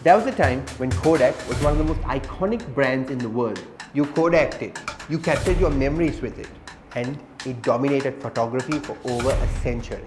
There was a time when Kodak was one of the most iconic brands in the world. You Kodaked it, you captured your memories with it, and it dominated photography for over a century.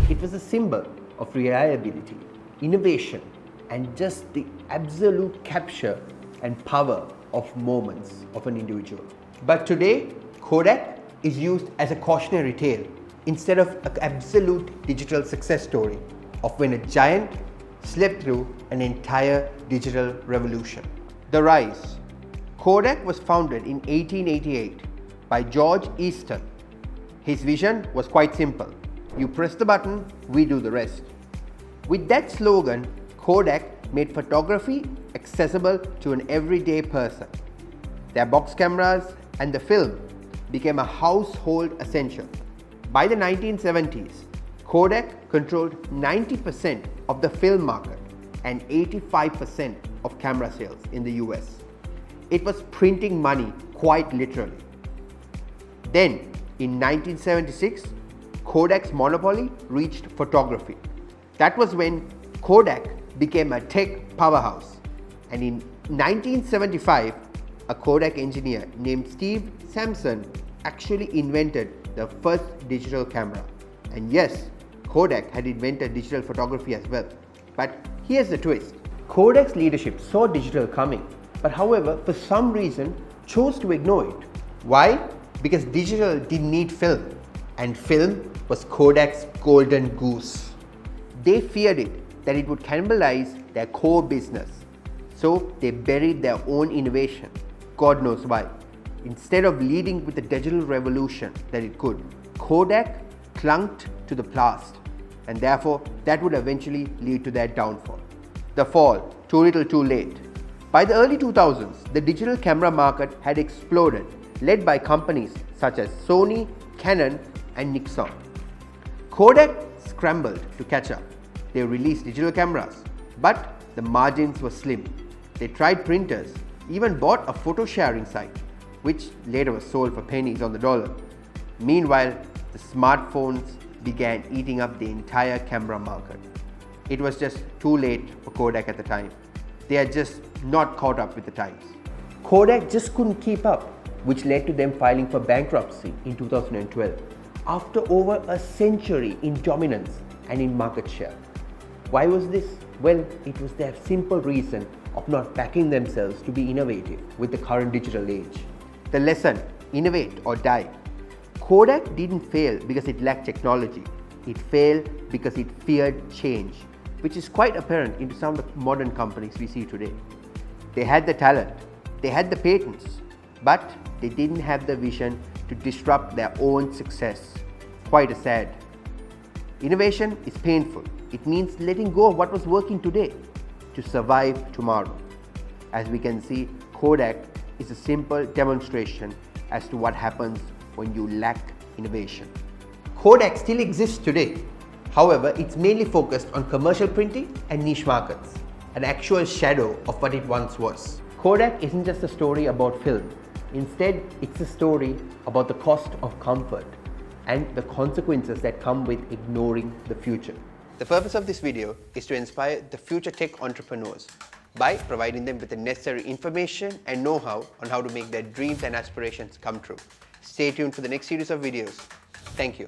It was a symbol of reliability, innovation, and just the absolute capture and power of moments of an individual. But today, Kodak is used as a cautionary tale instead of an absolute digital success story of when a giant slept through an entire digital revolution. The rise. Kodak was founded in 1888 by George Easton. His vision was quite simple. You press the button, we do the rest. With that slogan, Kodak made photography accessible to an everyday person. Their box cameras and the film became a household essential. By the 1970s, Kodak controlled 90% of the film market and 85% of camera sales in the US. It was printing money quite literally. Then, in 1976, Kodak's monopoly reached photography. That was when Kodak became a tech powerhouse. And in 1975, a Kodak engineer named Steve Sampson actually invented the first digital camera. And yes, Kodak had invented digital photography as well. But here's the twist. Kodak's leadership saw digital coming, but however, for some reason, chose to ignore it. Why? Because digital didn't need film, and film was Kodak's golden goose. They feared it that it would cannibalize their core business, so they buried their own innovation. God knows why. Instead of leading with the digital revolution that it could, Kodak clung to the past, and therefore that would eventually lead to their downfall. The fall, too little too late. By the early 2000s, the digital camera market had exploded, led by companies such as Sony, Canon, and Nikon. Kodak scrambled to catch up. They released digital cameras, but the margins were slim. They tried printers, even bought a photo sharing site, which later was sold for pennies on the dollar. Meanwhile, the smartphones began eating up the entire camera market. It was just too late for Kodak at the time. They had just not caught up with the times. Kodak just couldn't keep up, which led to them filing for bankruptcy in 2012 after over a century in dominance and in market share. Why was this? Well, it was their simple reason of not backing themselves to be innovative with the current digital age. The lesson, innovate or die. Kodak didn't fail because it lacked technology. It failed because it feared change, which is quite apparent in some of the modern companies we see today. They had the talent, they had the patents, but they didn't have the vision to disrupt their own success. Quite sad. Innovation is painful. It means letting go of what was working today to survive tomorrow. As we can see, Kodak is a simple demonstration as to what happens when you lack innovation. Kodak still exists today. However, it's mainly focused on commercial printing and niche markets, an actual shadow of what it once was. Kodak isn't just a story about film. Instead, it's a story about the cost of comfort and the consequences that come with ignoring the future. The purpose of this video is to inspire the future tech entrepreneurs by providing them with the necessary information and know-how on how to make their dreams and aspirations come true. Stay tuned for the next series of videos. Thank you.